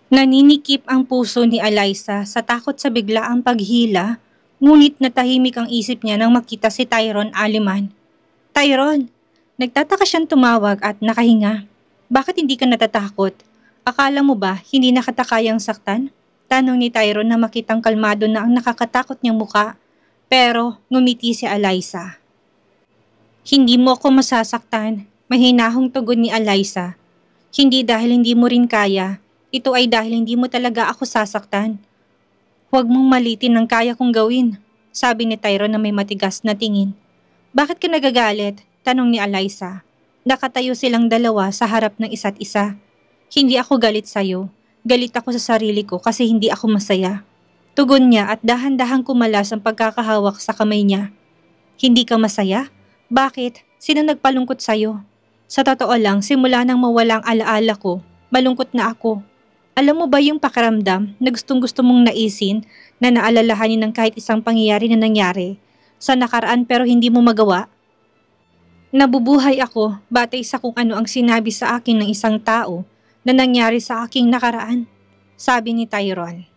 Naninikip ang puso ni Alyssa sa takot sa biglaang paghila, ngunit natahimik ang isip niya nang makita si Tyrone Aliman. Tyrone! Nagtataka siyang tumawag at nakahinga. Bakit hindi ka natatakot? Akala mo ba hindi nakatakayang saktan? Tanong ni Tyrone na makitang kalmado na ang nakakatakot niyang muka. Pero ngumiti si Alyssa. Hindi mo ako masasaktan, mahinahong tugon ni Alyssa. Hindi dahil hindi mo rin kaya, ito ay dahil hindi mo talaga ako sasaktan. Huwag mong malitin ang kaya kong gawin, sabi ni Tyrone na may matigas na tingin. Bakit ka nagagalit? Tanong ni Alyssa. Nakatayo silang dalawa sa harap ng isa't isa. Hindi ako galit sa'yo, galit ako sa sarili ko kasi hindi ako masaya. Tugon niya at dahan-dahang kumalas ang pagkakahawak sa kamay niya. Hindi ka masaya? Bakit? Sino nagpalungkot sa'yo? Sa totoo lang, simula nang mawala ang alaala ko, malungkot na ako. Alam mo ba yung pakiramdam na gustong-gusto mong naisin na naalalahanin ng kahit isang pangyayari na nangyari sa nakaraan pero hindi mo magawa? Nabubuhay ako batay sa kung ano ang sinabi sa akin ng isang tao na nangyari sa aking nakaraan, sabi ni Tyrone.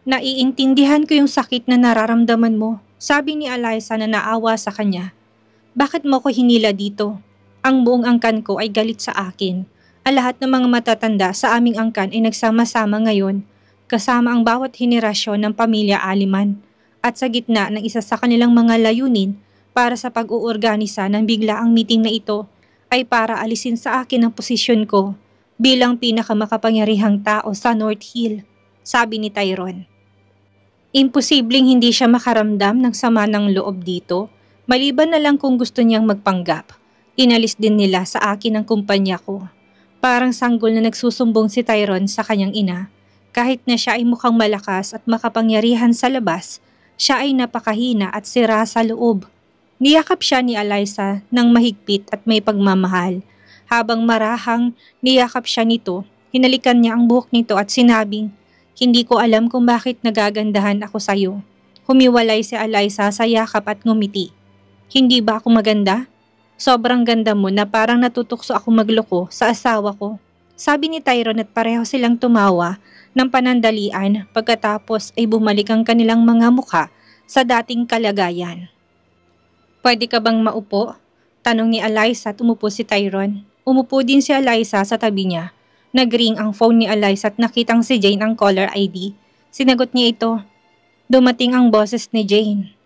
Naiintindihan ko yung sakit na nararamdaman mo, sabi ni Alyssa na naawa sa kanya. Bakit mo ko hinila dito? Ang buong angkan ko ay galit sa akin. Ang lahat ng mga matatanda sa aming angkan ay nagsama-sama ngayon, kasama ang bawat henerasyon ng pamilya Aliman. At sa gitna ng isa sa kanilang mga layunin para sa pag-uorganisa ng biglaang meeting na ito, ay para alisin sa akin ang posisyon ko bilang pinakamakapangyarihang tao sa North Hill, sabi ni Tyrone. Imposibleng hindi siya makaramdam ng sama ng loob dito. Maliban na lang kung gusto niyang magpanggap, inalis din nila sa akin ang kumpanya ko. Parang sanggol na nagsusumbong si Tyrone sa kanyang ina. Kahit na siya ay mukhang malakas at makapangyarihan sa labas, siya ay napakahina at sira sa loob. Niyakap siya ni Alyssa ng mahigpit at may pagmamahal. Habang marahang niyakap siya nito, hinalikan niya ang buhok nito at sinabing, "Hindi ko alam kung bakit nagagandahan ako sa'yo." Humiwalay si Alyssa sa yakap at ngumiti. Hindi ba ako maganda? Sobrang ganda mo na parang natutukso ako magloko sa asawa ko. Sabi ni Tyrone at pareho silang tumawa ng panandalian pagkatapos ay bumalik ang kanilang mga mukha sa dating kalagayan. Pwede ka bang maupo? Tanong ni Alyssa at umupo si Tyrone. Umupo din si Alyssa sa tabi niya. Nag-ring ang phone ni Alyssa at nakitang si Jane ang caller ID. Sinagot niya ito. Dumating ang boses ni Jane.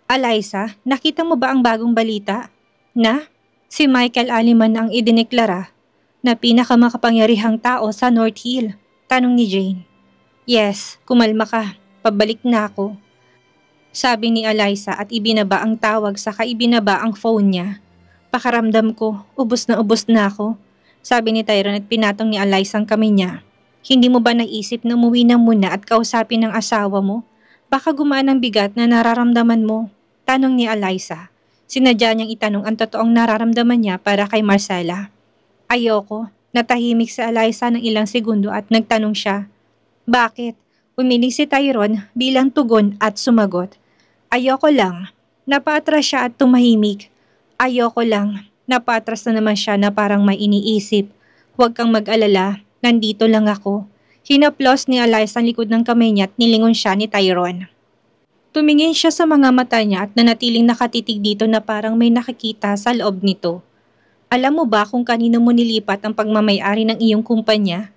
Alyssa, nakita mo ba ang bagong balita? Na? Si Michael Aliman ang idineklara na pinakamakapangyarihang tao sa North Hill. Tanong ni Jane. Yes, kumalma ka. Pabalik na ako. Sabi ni Alyssa at ibinaba ang tawag saka ibinaba ang phone niya. Pakaramdam ko, ubos na ako. Sabi ni Tyrone at pinatong ni Alyssa ang kamay niya. Hindi mo ba naisip na umuwi na muna at kausapin ang asawa mo? Baka gumaan ang bigat na nararamdaman mo. Tanong ni Alyssa. Sinadya niyang itanong ang totoong nararamdaman niya para kay Marcella. Ayoko. Natahimik si Alyssa ng ilang segundo at nagtanong siya. Bakit? Umiling si Tyrone bilang tugon at sumagot. Ayoko lang. Napaatras siya at tumahimik. Ayoko lang. Napaatras na naman siya na parang may iniisip. Huwag kang mag-alala. Nandito lang ako. Hinaplos ni Alyssa ang likod ng kamay niya at nilingon siya ni Tyrone. Tumingin siya sa mga mata niya at nanatiling nakatitig dito na parang may nakikita sa loob nito. Alam mo ba kung kanino mo nilipat ang pagmamayari ng iyong kumpanya?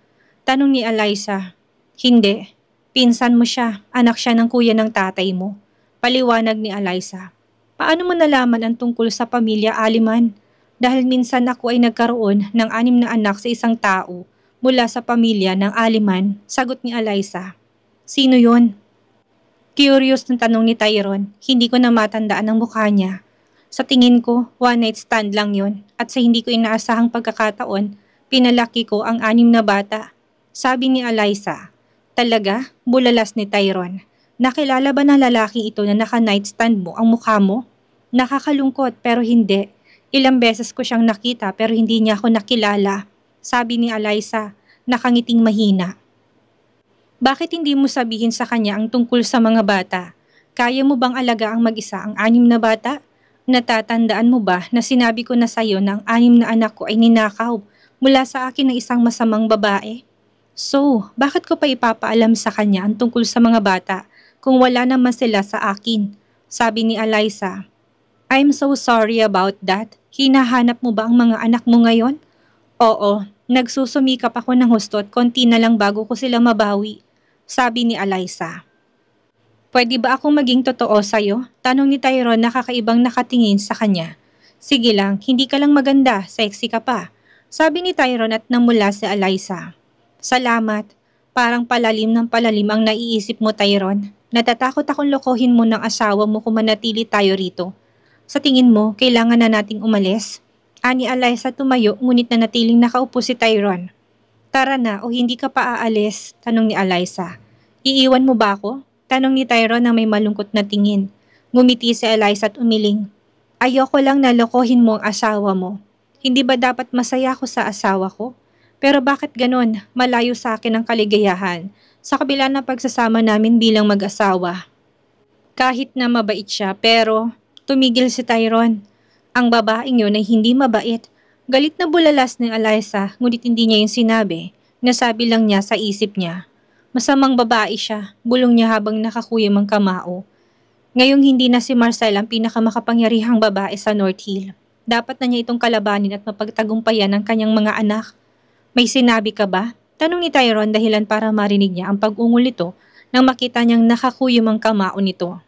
Tanong ni Alyssa. Hindi. Pinsan mo siya. Anak siya ng kuya ng tatay mo. Paliwanag ni Alyssa. Paano mo nalaman ang tungkol sa pamilya Aliman? Dahil minsan ako ay nagkaroon ng 6 na anak sa isang tao mula sa pamilya ng Aliman, sagot ni Alyssa. Sino yon? Curious na tanong ni Tyrone, hindi ko na matandaan ang mukha niya. Sa tingin ko, one night stand lang yon at sa hindi ko inaasahang pagkakataon, pinalaki ko ang 6 na bata. Sabi ni Alyssa. Talaga? Bulalas ni Tyrone. Nakilala ba ng lalaki ito na naka-night stand mo ang mukha mo? Nakakalungkot pero hindi. Ilang beses ko siyang nakita pero hindi niya ako nakilala. Sabi ni Alyssa, nakangiting mahina. Bakit hindi mo sabihin sa kanya ang tungkol sa mga bata? Kaya mo bang alagaang mag-isa ang 6 na bata? Natatandaan mo ba na sinabi ko na sa'yo na ang 6 na anak ko ay ninakaw mula sa akin ng isang masamang babae? So, bakit ko pa ipapaalam sa kanya ang tungkol sa mga bata kung wala naman sila sa akin? Sabi ni Eliza. I'm so sorry about that. Hinahanap mo ba ang mga anak mo ngayon? Oo, nagsusumikap ako ng husto at konti na lang bago ko sila mabawi. Sabi ni Eliza. Pwede ba akong maging totoo sa'yo? Tanong ni Tyrone na kakaibang nakatingin sa kanya. Sige lang, hindi ka lang maganda, sexy ka pa. Sabi ni Tyrone at namula si Eliza. Salamat. Parang palalim ng palalim ang naiisip mo, Tyrone. Natatakot akong lokohin mo ng asawa mo kung manatili tayo rito. Sa tingin mo, kailangan na nating umalis? Ani Eliza tumayo ngunit nanatiling nakaupo si Tyrone. Tara na o hindi ka pa aalis? Tanong ni Eliza. Iiwan mo ba ako? Tanong ni Tyrone na may malungkot na tingin. Ngumiti si Eliza at umiling. Ayoko lang na lokohin mo ang asawa mo. Hindi ba dapat masaya ako sa asawa ko? Pero bakit ganon? Malayo sa akin ang kaligayahan sa kabila ng pagsasama namin bilang mag-asawa. Kahit na mabait siya pero tumigil si Tyrone. Ang babaeng yun ay hindi mabait. Galit na bulalas ni Eliza ngunit hindi niya yung sinabi. Nasabi lang niya sa isip niya. Masamang babae siya, bulong niya habang nakakuyom ang kamao. Ngayong hindi na si Marcel ang pinakamakapangyarihang babae sa North Hill. Dapat na niya itong kalabanin at mapagtagumpayan ang kanyang mga anak. May sinabi ka ba? Tanong ni Tyrone dahilan para marinig niya ang pag-ungol nito nang makita niyang nakakuyom ang kamao nito.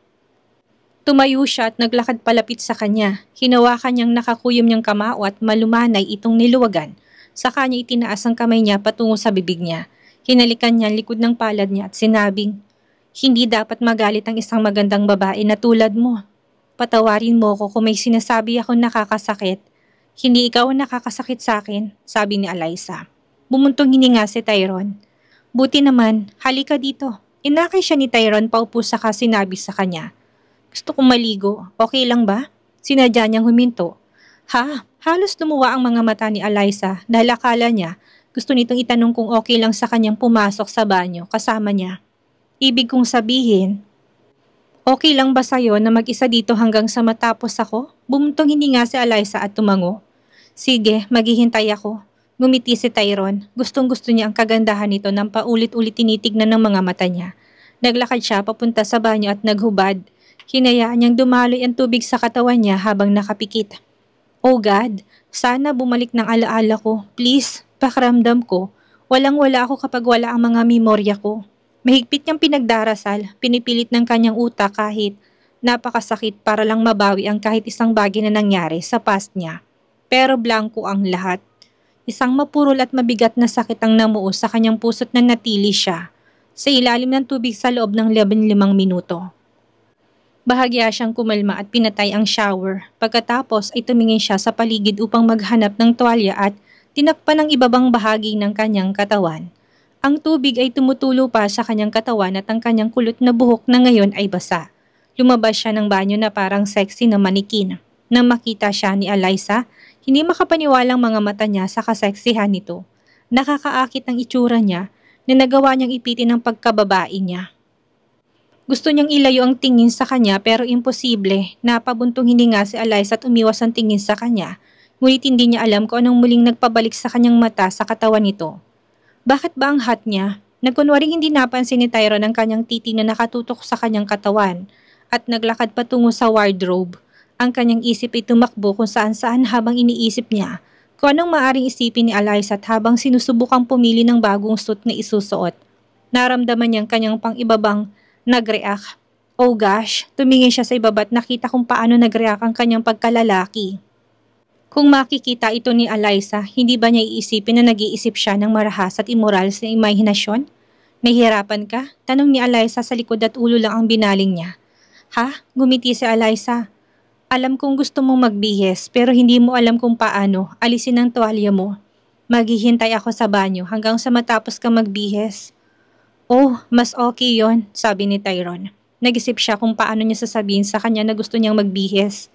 Tumayo siya at naglakad palapit sa kanya. Hinawakan niyang nakakuyom niyang kamao at malumanay itong niluwagan. Saka niya itinaas ang kamay niya patungo sa bibig niya. Hinalikan niya ang likod ng palad niya at sinabing, hindi dapat magalit ang isang magandang babae na tulad mo. Patawarin mo ko kung may sinasabi akong nakakasakit. Hindi ikaw ang nakakasakit sa akin, sabi ni Eliza. Bumuntong hininga si Tyrone. Buti naman, halika dito. Inakay siya ni Tyrone paupo saka sinabi sa kanya. Gusto kong maligo, okay lang ba? Sinadya niyang huminto. Ha? Halos lumuwa ang mga mata ni Eliza dahil akala niya gusto nitong itanong kung okay lang sa kanyang pumasok sa banyo kasama niya. Ibig kong sabihin, okay lang ba sa'yo na mag-isa dito hanggang sa matapos ako? Bumuntong hininga si Eliza at tumango. Sige, maghihintay ako. Ngumiti si Tyrone. Gustong-gusto niya ang kagandahan nito nang paulit-ulit tinitignan ng mga mata niya. Naglakad siya papunta sa banyo at naghubad. Hinayaan niyang dumaloy ang tubig sa katawan niya habang nakapikit. Oh God, sana bumalik ng alaala ko. Please, pakiramdam ko. Walang-wala ako kapag wala ang mga memorya ko. Mahigpit niyang pinagdarasal, pinipilit ng kanyang utak kahit napakasakit para lang mabawi ang kahit isang bagay na nangyari sa past niya. Pero blanco ang lahat. Isang mapurol at mabigat na sakit ang namuo sa kanyang puso't nanatili siya sa ilalim ng tubig sa loob ng 15 minuto. Bahagya siyang kumalma at pinatay ang shower. Pagkatapos ay tumingin siya sa paligid upang maghanap ng tuwalya at tinakpan ang ibabang bahagi ng kanyang katawan. Ang tubig ay tumutulo pa sa kanyang katawan at ang kanyang kulot na buhok na ngayon ay basa. Lumabas siya ng banyo na parang sexy na manikin. Nang makita siya ni Eliza, hindi makapaniwalang mga mata niya sa kaseksihan nito. Nakakaakit ang itsura niya na nagawa niyang ipitin ang pagkababae niya. Gusto niyang ilayo ang tingin sa kanya pero imposible. Napabuntong hininga si Eliza at umiwas ang tingin sa kanya. Ngunit hindi niya alam kung anong muling nagpabalik sa kanyang mata sa katawan nito. Bakit ba ang hot niya? Nagkunwaring hindi napansin ni Tyrone ang kanyang titi na nakatutok sa kanyang katawan at naglakad patungo sa wardrobe. Ang kanyang isip ay tumakbo kung saan-saan habang iniisip niya kung anong maaring isipin ni Eliza at habang sinusubukang pumili ng bagong suit na isusuot. Naramdaman niyang kanyang pang-ibabang nag-react. Oh gosh, tumingin siya sa ibaba at nakita kung paano nag-react ang kanyang pagkalalaki. Kung makikita ito ni Eliza, hindi ba niya iisipin na nag-iisip siya ng marahas at immoral sa imahinasyon? Nahihirapan ka? Tanong ni Eliza sa likod at ulo lang ang binaling niya. Ha? Gumiti si Eliza. Alam kong gusto mong magbihis pero hindi mo alam kung paano. Alisin ang tuwalya mo. Maghihintay ako sa banyo hanggang sa matapos ka magbihis. Oh, mas okay yon, sabi ni Tyrone. Nag-isip siya kung paano niya sasabihin sa kanya na gusto niyang magbihis.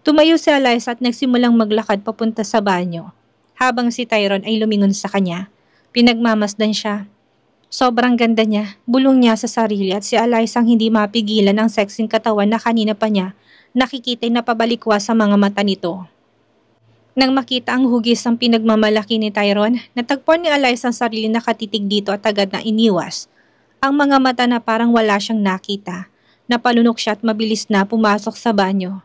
Tumayo si Eliza at nagsimulang maglakad papunta sa banyo. Habang si Tyrone ay lumingon sa kanya, pinagmamasdan siya. Sobrang ganda niya, bulong niya sa sarili at si Eliza ang hindi mapigilan ang sexing katawan na kanina pa niya nakikita'y napabalikwa sa mga mata nito. Nang makita ang hugis ng pinagmamalaki ni Tyrone, natagpuan ni Eliza ang sarili nakatitig dito at agad na iniwas. Ang mga mata na parang wala siyang nakita. Napalunok siya at mabilis na pumasok sa banyo.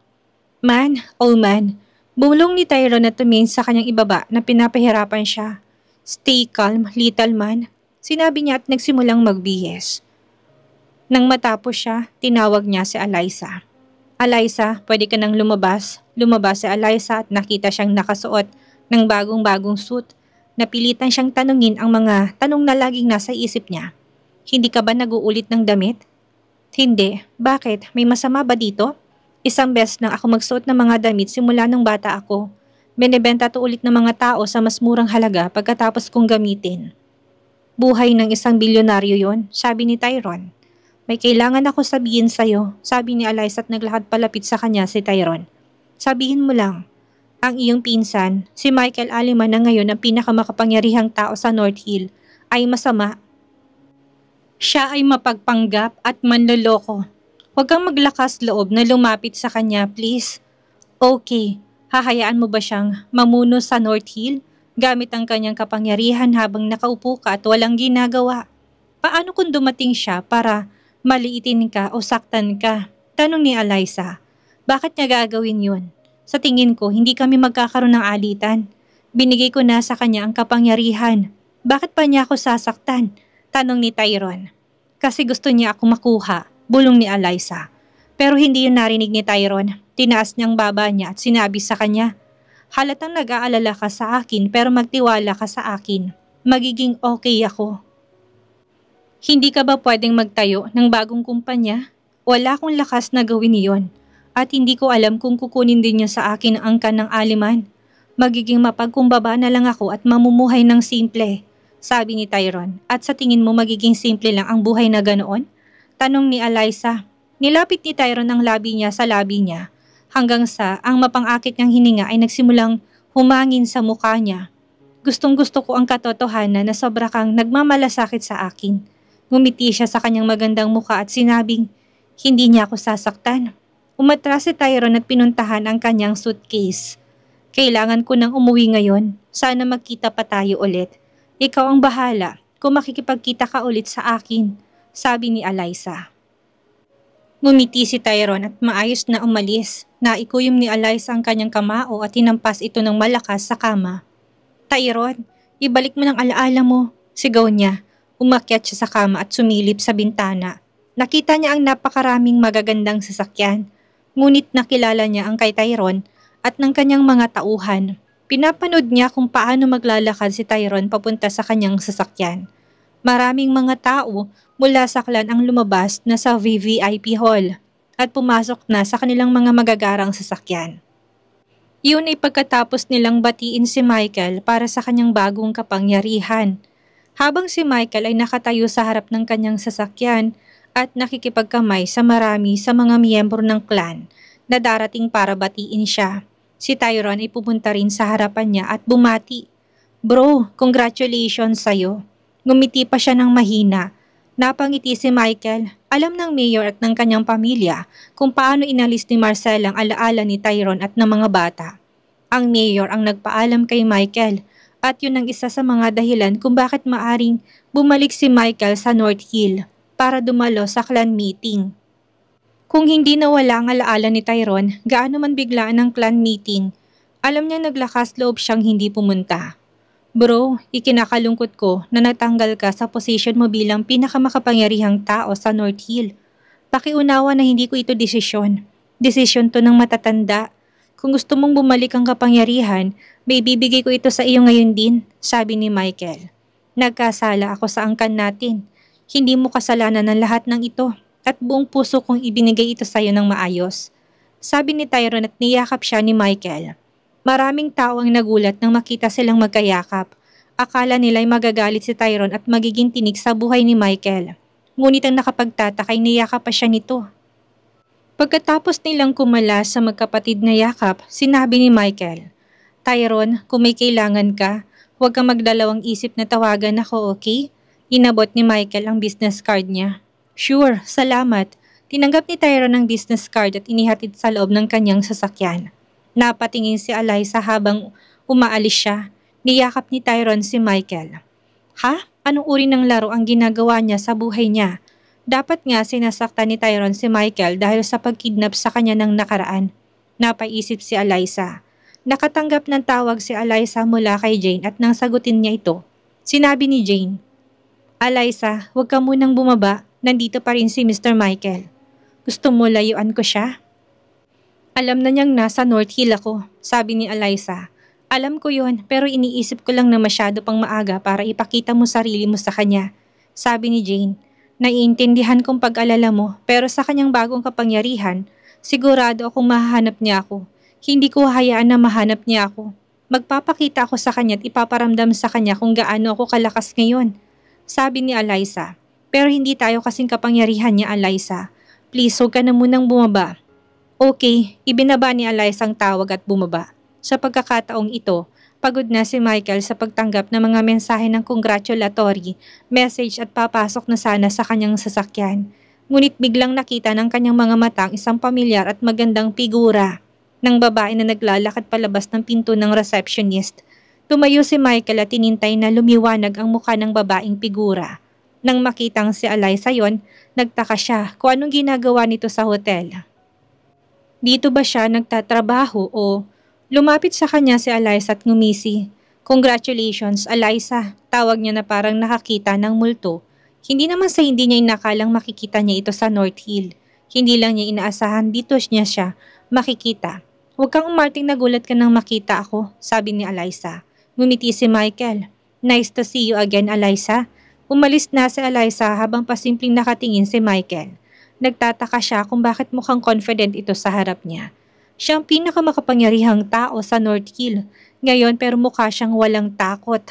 Man, oh man, bumulong ni Tyrone at tumingin sa kanyang ibaba na pinapahirapan siya. Stay calm, little man, sinabi niya at nagsimulang magbihis. Nang matapos siya, tinawag niya si Eliza. Eliza, pwede ka nang lumabas. Lumabas si Eliza at nakita siyang nakasuot ng bagong-bagong suit. Napilitan siyang tanungin ang mga tanong na laging nasa isip niya. Hindi ka ba nag-uulit ng damit? Hindi. Bakit? May masama ba dito? Isang beses na ako magsuot ng mga damit simula nung bata ako. Binebenta to ulit ng mga tao sa mas murang halaga pagkatapos kong gamitin. Buhay ng isang bilyonaryo yon, sabi ni Tyrone. May kailangan ako sabihin sa'yo, sabi ni Eliza at naglakad palapit sa kanya si Tyrone. Sabihin mo lang, ang iyong pinsan, si Michael Aliman na ngayon ang pinakamakapangyarihang tao sa North Hill, ay masama. Siya ay mapagpanggap at manloloko. Huwag kang maglakas loob na lumapit sa kanya, please. Okay, hahayaan mo ba siyang mamuno sa North Hill gamit ang kanyang kapangyarihan habang nakaupo ka at walang ginagawa? Paano kung dumating siya para maliitin ka o saktan ka? Tanong ni Eliza. Bakit niya gagawin yun? Sa tingin ko, hindi kami magkakaroon ng alitan. Binigay ko na sa kanya ang kapangyarihan. Bakit pa niya ako sasaktan? Tanong ni Tyrone. Kasi gusto niya ako makuha, bulong ni Eliza. Pero hindi yun narinig ni Tyrone. Tinaas niyang baba niya at sinabi sa kanya, halatang nag-aalala ka sa akin pero magtiwala ka sa akin. Magiging okay ako. Hindi ka ba pwedeng magtayo ng bagong kumpanya? Wala akong lakas na gawin iyon. At hindi ko alam kung kukunin din niya sa akin ang angkan ng Aliman. Magiging mapagkumbaba na lang ako at mamumuhay ng simple, sabi ni Tyrone. At sa tingin mo magiging simple lang ang buhay na ganoon? Tanong ni Eliza. Nilapit ni Tyrone ang labi niya sa labi niya hanggang sa ang mapangakit niyang hininga ay nagsimulang humangin sa mukha niya. Gustong gusto ko ang katotohanan na sobra kang nagmamalasakit sa akin. Ngumiti siya sa kanyang magandang mukha at sinabing, hindi niya ako sasaktan. Umatras si Tyrone at pinuntahan ang kanyang suitcase. Kailangan ko nang umuwi ngayon. Sana magkita pa tayo ulit. Ikaw ang bahala kung makikipagkita ka ulit sa akin, sabi ni Eliza. Ngumiti si Tyrone at maayos na umalis. Naikuyom ni Eliza ang kanyang kamao at hinampas ito ng malakas sa kama. Tyrone, ibalik mo ng alaala mo, sigaw niya. Umakyat siya sa kama at sumilip sa bintana. Nakita niya ang napakaraming magagandang sasakyan. Ngunit nakilala niya ang kay Tyrone at ng kanyang mga tauhan. Pinapanood niya kung paano maglalakad si Tyrone papunta sa kanyang sasakyan. Maraming mga tao mula sa klan ang lumabas na sa VVIP hall at pumasok na sa kanilang mga magagarang sasakyan. Iyon ay pagkatapos nilang batiin si Michael para sa kanyang bagong kapangyarihan. Habang si Michael ay nakatayo sa harap ng kanyang sasakyan at nakikipagkamay sa marami sa mga miyembro ng clan na darating para batiin siya, si Tyrone ay pupunta rin sa harapan niya at bumati. Bro, congratulations sa'yo. Ngumiti pa siya ng mahina. Napangiti si Michael. Alam ng mayor at ng kanyang pamilya kung paano inalis ni Marcel ang alaala ni Tyrone at ng mga bata. Ang mayor ang nagpaalam kay Michael. At yun ang isa sa mga dahilan kung bakit maaring bumalik si Michael sa North Hill para dumalo sa clan meeting. Kung hindi nawala ang alaala ni Tyrone, gaano man biglaan ang clan meeting, alam niya naglakas loob siyang hindi pumunta. Bro, ikinakalungkot ko na natanggal ka sa posisyon mo bilang pinakamakapangyarihang tao sa North Hill. Pakiunawa na hindi ko ito desisyon. Desisyon to ng matatanda. Kung gusto mong bumalik ang kapangyarihan, may bibigay ko ito sa iyo ngayon din, sabi ni Michael. Nagkasala ako sa angkan natin. Hindi mo kasalanan ang lahat ng ito at buong puso kong ibinigay ito sa iyo ng maayos. Sabi ni Tyrone at niyakap siya ni Michael. Maraming tao ang nagulat nang makita silang magkayakap. Akala nila'y magagalit si Tyrone at magiging tinig sa buhay ni Michael. Ngunit ang nakapagtataka ay niyakap pa siya nito. Pagkatapos nilang kumala sa magkapatid na yakap, sinabi ni Michael, Tyrone, kung may kailangan ka, huwag kang magdalawang isip na tawagan ako, okay? Inabot ni Michael ang business card niya. Sure, salamat. Tinanggap ni Tyrone ang business card at inihatid sa loob ng kanyang sasakyan. Napatingin si Eliza habang umaalis siya. Niyakap ni Tyrone si Michael. Ha? Anong uri ng laro ang ginagawa niya sa buhay niya? Dapat nga sinasaktan ni Tyrone si Michael dahil sa pagkidnap sa kanya ng nakaraan. Napaisip si Eliza. Nakatanggap ng tawag si Eliza mula kay Jane at nang sagutin niya ito. Sinabi ni Jane, Eliza, huwag ka munang bumaba. Nandito pa rin si Mr. Michael. Gusto mo layuan ko siya? Alam na niyang nasa North Hill ako, sabi ni Eliza. Alam ko yon, pero iniisip ko lang na masyado pang maaga para ipakita mo sarili mo sa kanya. Sabi ni Jane, naiintindihan kong pag-alala mo, pero sa kanyang bagong kapangyarihan, sigurado akong mahahanap niya ako. Hindi ko hayaan na mahanap niya ako. Magpapakita ako sa kanya at ipaparamdam sa kanya kung gaano ako kalakas ngayon. Sabi ni Eliza, pero hindi tayo kasing kapangyarihan niya, Eliza. Please, huwag ka na munang bumaba. Okay, ibinaba ni Eliza ang tawag at bumaba. Sa pagkakataong ito, pagod na si Michael sa pagtanggap ng mga mensahe ng congratulatory message at papasok na sana sa kanyang sasakyan. Ngunit biglang nakita ng kanyang mga mata ang isang pamilyar at magandang figura ng babae na naglalakad palabas ng pinto ng receptionist. Tumayo si Michael at tinintay na lumiwanag ang mukha ng babaeng figura. Nang makitang si Eliza yon, nagtaka siya kung anong ginagawa nito sa hotel. Dito ba siya nagtatrabaho o lumapit sa kanya si Eliza at ngumisi. Congratulations, Eliza, tawag niya na parang nakakita ng multo. Hindi naman sa hindi niya inakalang makikita niya ito sa North Hill. Hindi lang niya inaasahan dito siya makikita. Huwag kang umarting nagulat ka nang makita ako, sabi ni Eliza. Ngumiti si Michael. Nice to see you again, Eliza. Umalis na si Eliza habang pasimpleng nakatingin si Michael. Nagtataka siya kung bakit mukhang confident ito sa harap niya. Siya ang pinakamakapangyarihang tao sa North Hill. Ngayon pero mukha siyang walang takot.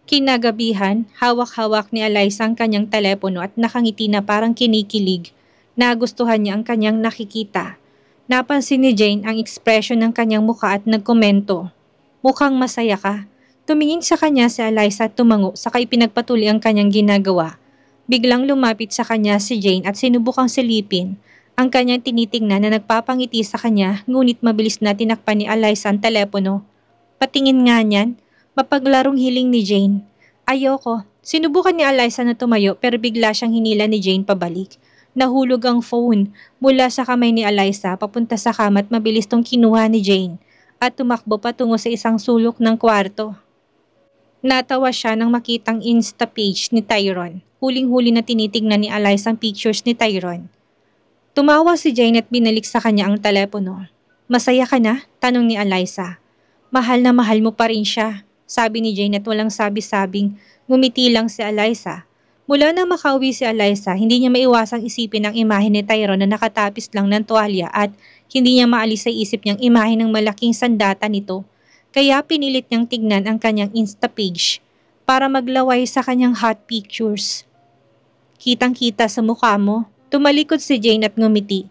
Kinagabihan, hawak-hawak ni Eliza ang kanyang telepono at nakangiti na parang kinikilig. Nagustuhan niya ang kanyang nakikita. Napansin ni Jane ang ekspresyon ng kanyang mukha at nagkomento. Mukhang masaya ka. Tumingin sa kanya si Eliza at tumango saka ipinagpatuloy ang kanyang ginagawa. Biglang lumapit sa kanya si Jane at sinubukang silipin. Ang kanyang tinitingnan na nagpapangiti sa kanya ngunit mabilis na tinakpan ni Eliza ang telepono. Patingin nga niyan, mapaglarong hiling ni Jane. Ayoko. Sinubukan ni Eliza na tumayo pero bigla siyang hinila ni Jane pabalik. Nahulog ang phone mula sa kamay ni Eliza papunta sa kama at mabilis tong kinuha ni Jane at tumakbo patungo sa isang sulok ng kwarto. Natawa siya nang makitang Insta page ni Tyrone. Huling-huli na tinitingnan ni Eliza ang pictures ni Tyrone. Tumawa si Jane at binalik sa kanya ang telepono. Masaya ka na? Tanong ni Eliza. Mahal na mahal mo pa rin siya, sabi ni Jane at walang sabi-sabing ngumiti lang si Eliza. Mula nang makauwi si Eliza, hindi niya maiwasang isipin ang imahe ni Tyrone na nakatapis lang ng tuwalya at hindi niya maalis sa isip niyang imahe ng malaking sandata nito. Kaya pinilit niyang tignan ang kanyang Insta page para maglaway sa kanyang hot pictures. Kitang-kita sa mukha mo. Tumalikod si Jane at ngumiti.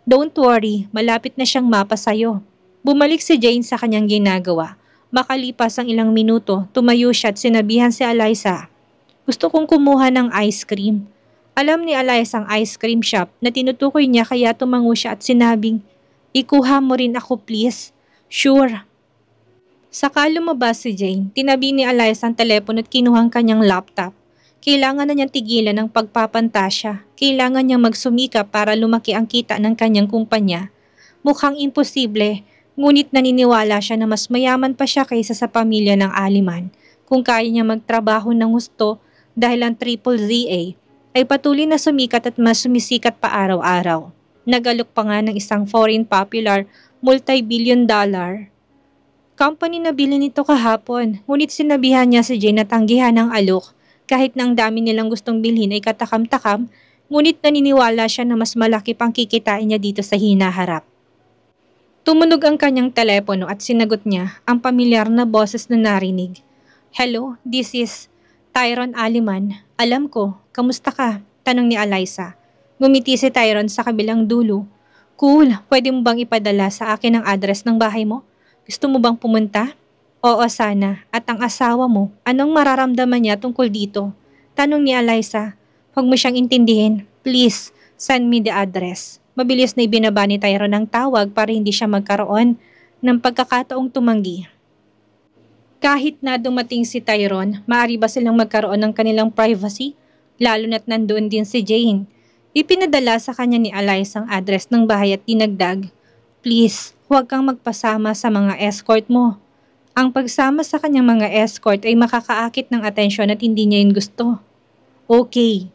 Don't worry, malapit na siyang mapa sa'yo. Bumalik si Jane sa kanyang ginagawa. Makalipas ang ilang minuto, tumayo siya at sinabihan si Eliza. Gusto kong kumuha ng ice cream. Alam ni Eliza ang ice cream shop na tinutukoy niya kaya tumango siya at sinabing, ikuha mo rin ako please. Sure. Saka lumabas si Jane, tinabi ni Eliza ang telepono at kinuha ang kanyang laptop. Kailangan na niyang tigilan ang pagpapantasya. Kailangan niyang magsumikap para lumaki ang kita ng kanyang kumpanya. Mukhang imposible, ngunit naniniwala siya na mas mayaman pa siya kaysa sa pamilya ng Aliman. Kung kaya niya magtrabaho ng gusto dahil ang Triple ZA ay patuloy na sumikat at mas sumisikat pa araw-araw. Nagalok pa nga ng isang foreign popular multi-billion dollar company na bilhin nito kahapon, ngunit sinabihan niya si Jane na tanggihan ang alok. Kahit na ang dami nilang gustong bilhin ay katakam-takam, ngunit naniniwala siya na mas malaki pang kikitain niya dito sa hinaharap. Tumunog ang kanyang telepono at sinagot niya ang pamilyar na boses na narinig. Hello, this is Tyrone Aliman. Alam ko, kamusta ka? Tanong ni Eliza. Ngumiti si Tyrone sa kabilang dulo. Cool, pwede mo bang ipadala sa akin ang address ng bahay mo? Gusto mo bang pumunta? Oo sana. At ang asawa mo, anong mararamdaman niya tungkol dito? Tanong ni Eliza. Huwag mo siyang intindihin. Please, send me the address. Mabilis na ibinaba ni Tyrone ang tawag para hindi siya magkaroon ng pagkakataong tumanggi. Kahit na dumating si Tyrone, maaari ba silang magkaroon ng kanilang privacy? Lalo na't nandoon din si Jane. Ipinadala sa kanya ni Eliza ang address ng bahay at dinagdag, "Please, huwag kang magpasama sa mga escort mo." Ang pagsama sa kanyang mga escort ay makakaakit ng atensyon at hindi niya yun gusto. Okay.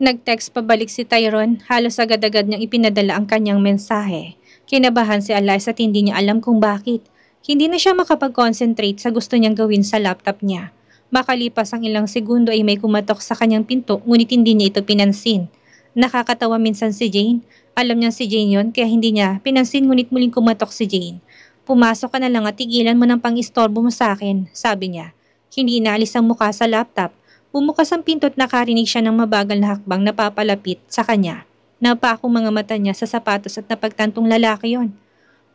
Nag-text pabalik si Tyrone, halos agad-agad niyang ipinadala ang kanyang mensahe. Kinabahan si Eliza at hindi niya alam kung bakit. Hindi na siya makapag-concentrate sa gusto niyang gawin sa laptop niya. Makalipas ang ilang segundo ay may kumatok sa kanyang pinto ngunit hindi niya ito pinansin. Nakakatawa minsan si Jane. Alam niya si Jane yon kaya hindi niya pinansin ngunit muling kumatok si Jane. "Pumasok ka na lang at tigilan mo ng pang-istorbo mo sa akin," sabi niya. Hindi inaalis ang mukha sa laptop. Bumukas ang pinto at nakarinig siya ng mabagal na hakbang na papalapit sa kanya. Napakong mga mata niya sa sapatos at napagtantong lalaki yon.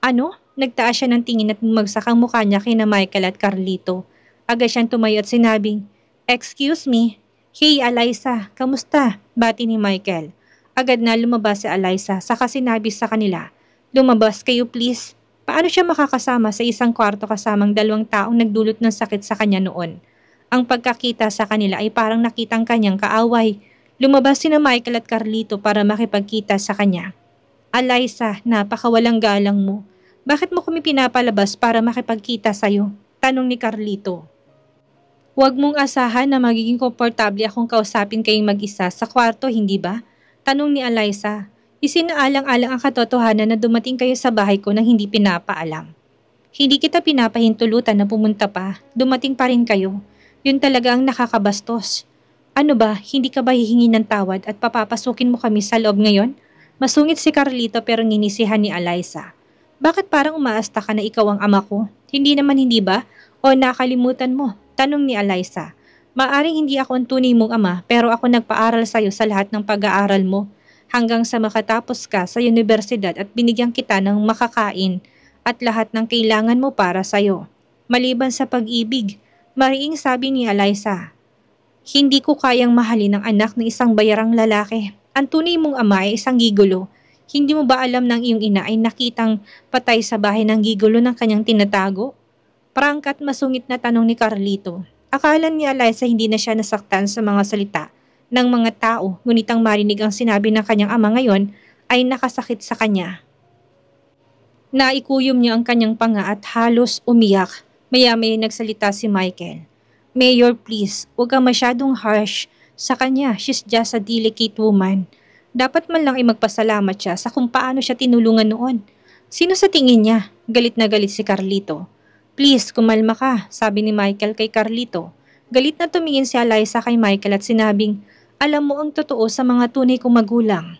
"Ano?" Nagtaas siya ng tingin at bumagsak ang mukha niya kina Michael at Carlito. Agad siyang tumayo at sinabing, "Excuse me." "Hey Eliza, kamusta?" bati ni Michael. Agad na lumabas si Eliza saka sinabi sa kanila, "Lumabas kayo please." Paano siya makakasama sa isang kwarto kasamang dalawang taong nagdulot ng sakit sa kanya noon? Ang pagkakita sa kanila ay parang nakitang kanyang kaaway. Lumabas sina Michael at Carlito para makipagkita sa kanya. "Eliza, napakawalang galang mo. Bakit mo kami pinapalabas para makipagkita sa'yo?" tanong ni Carlito. "Huwag mong asahan na magiging komportable akong kausapin kayong mag-isa sa kwarto, hindi ba?" tanong ni Eliza. Isinaalang-alang ang katotohanan na dumating kayo sa bahay ko nang hindi pinapaalam. "Hindi kita pinapahintulutan na pumunta pa, dumating pa rin kayo. Yun talaga ang nakakabastos. Ano ba, hindi ka ba hihingi ng tawad at papapasukin mo kami sa loob ngayon?" Masungit si Carlito pero nginisihan ni Eliza. "Bakit parang umaasta ka na ikaw ang ama ko? Hindi naman, hindi ba? O nakalimutan mo?" tanong ni Eliza. "Maaring hindi ako ang tunay mong ama pero ako nagpaaral sa'yo sa lahat ng pag-aaral mo hanggang sa makatapos ka sa universidad at binigyan kita ng makakain at lahat ng kailangan mo para sa'yo. Maliban sa pag-ibig," mariing sabi ni Eliza. "Hindi ko kayang mahalin ang anak ng isang bayarang lalaki. Ang tunay mong ama ay isang gigolo. Hindi mo ba alam ng iyong ina ay nakitang patay sa bahay ng gigolo ng kanyang tinatago?" Prangkat masungit na tanong ni Carlito. Akala ni Eliza hindi na siya nasaktan sa mga salita ng mga tao, ngunit ang marinig ang sinabi ng kanyang ama ngayon ay nakasakit sa kanya. Naikuyom niya ang kanyang panga at halos umiyak. Maya-maya nagsalita si Michael. "Mayor, please, huwag kang masyadong harsh sa kanya. She's just a delicate woman. Dapat man lang ay magpasalamat siya sa kung paano siya tinulungan noon." "Sino sa tingin niya?" Galit na galit si Carlito. "Please, kumalma ka," sabi ni Michael kay Carlito. Galit na tumingin si Eliza kay Michael at sinabing, "Alam mo ang totoo sa mga tunay kong magulang.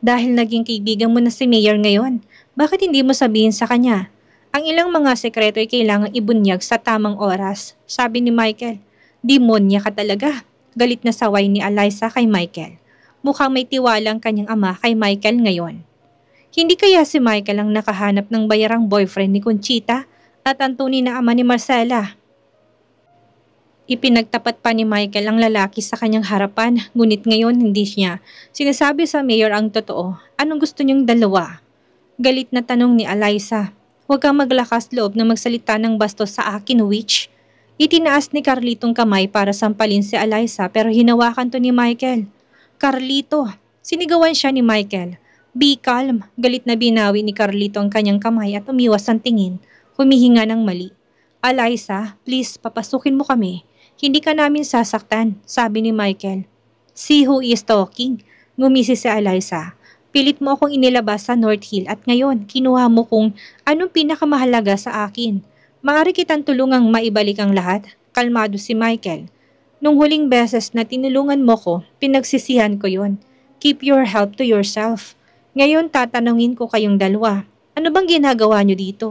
Dahil naging kaibigan mo na si Mayor ngayon, bakit hindi mo sabihin sa kanya? Ang ilang mga sekreto ay kailangang ibunyag sa tamang oras," sabi ni Michael. "Demonya ka talaga." Galit na saway ni Eliza kay Michael. Mukhang may tiwala ang kanyang ama kay Michael ngayon. Hindi kaya si Michael ang nakahanap ng bayarang boyfriend ni Conchita at ang tunay na ama ni Marcela? Ipinagtapat pa ni Michael ang lalaki sa kanyang harapan, ngunit ngayon hindi niya sinasabi sa mayor ang totoo. "Anong gusto niyong dalawa?" Galit na tanong ni Eliza. "Huwag kang maglakas loob na magsalita ng bastos sa akin, witch." Itinaas ni Carlitong kamay para sampalin si Eliza pero hinawakan to ni Michael. "Carlito!" Sinigawan siya ni Michael. "Be calm." Galit na binawi ni Carlito ang kanyang kamay at umiwas ang tingin. Humihinga ng mali. "Eliza, please papasukin mo kami. Hindi ka namin sasaktan," sabi ni Michael. "See who is talking?" Ngumisi si Eliza. "Pilit mo akong inilabas sa North Hill at ngayon kinuha mo kung anong pinakamahalaga sa akin. Maaari kitang tulungang maibalik ang lahat." Kalmado si Michael. "Nung huling beses na tinulungan mo ko, pinagsisihan ko yon. Keep your help to yourself. Ngayon tatanungin ko kayong dalawa. Ano bang ginagawa niyo dito?"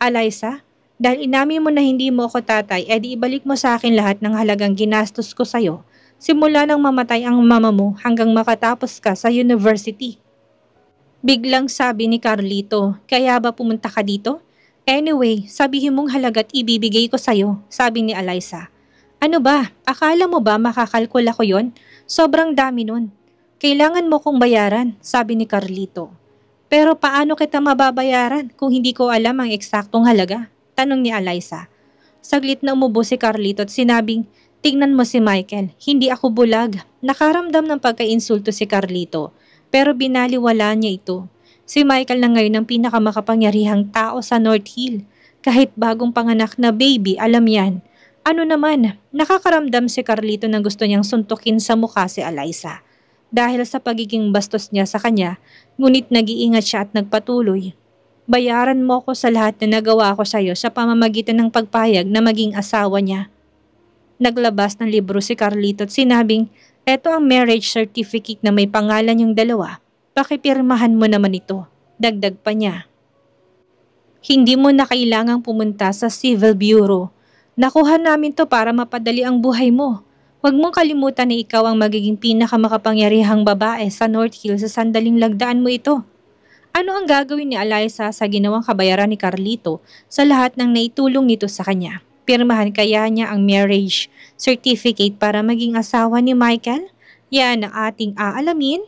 "Eliza, dahil inamin mo na hindi mo ako tatay, edi ibalik mo sa akin lahat ng halagang ginastos ko sa'yo. Simula nang mamatay ang mama mo hanggang makatapos ka sa university." Biglang sabi ni Carlito. "Kaya ba pumunta ka dito?" "Anyway, sabihin mong halaga't ibibigay ko sa'yo," sabi ni Eliza. "Ano ba? Akala mo ba makakalkula ko yon? Sobrang dami nun. Kailangan mo kong bayaran," sabi ni Carlito. Pero paano kita mababayaran kung hindi ko alam ang eksaktong halaga? Tanong ni Alyssa. Saglit na umubo si Carlito at sinabing, tingnan mo si Michael, hindi ako bulag. Nakaramdam ng pagka-insulto si Carlito, pero binaliwala niya ito. Si Michael na ngayon ang pinakamakapangyarihang tao sa North Hill. Kahit bagong panganak na baby, alam yan. Ano naman, nakakaramdam si Carlito na gusto niyang suntukin sa mukha si Alyssa. Dahil sa pagiging bastos niya sa kanya, ngunit nag-iingat siya at nagpatuloy. Bayaran mo ko sa lahat na nagawa ko sa iyo sa pamamagitan ng pagpayag na maging asawa niya. Naglabas ng libro si Carlito at sinabing, eto ang marriage certificate na may pangalan yung dalawa. Pakipirmahan mo naman ito. Dagdag pa niya. Hindi mo na kailangang pumunta sa Civil Bureau. Nakuha namin to para mapadali ang buhay mo. Huwag mong kalimutan na ikaw ang magiging pinakamakapangyarihang babae sa North Hill sa sandaling lagdaan mo ito. Ano ang gagawin ni Alyssa sa ginawang kabayaran ni Carlito sa lahat ng naitulong nito sa kanya? Pirmahan kaya niya ang marriage certificate para maging asawa ni Michael? Yan ang ating aalamin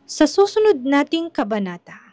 sa susunod nating kabanata.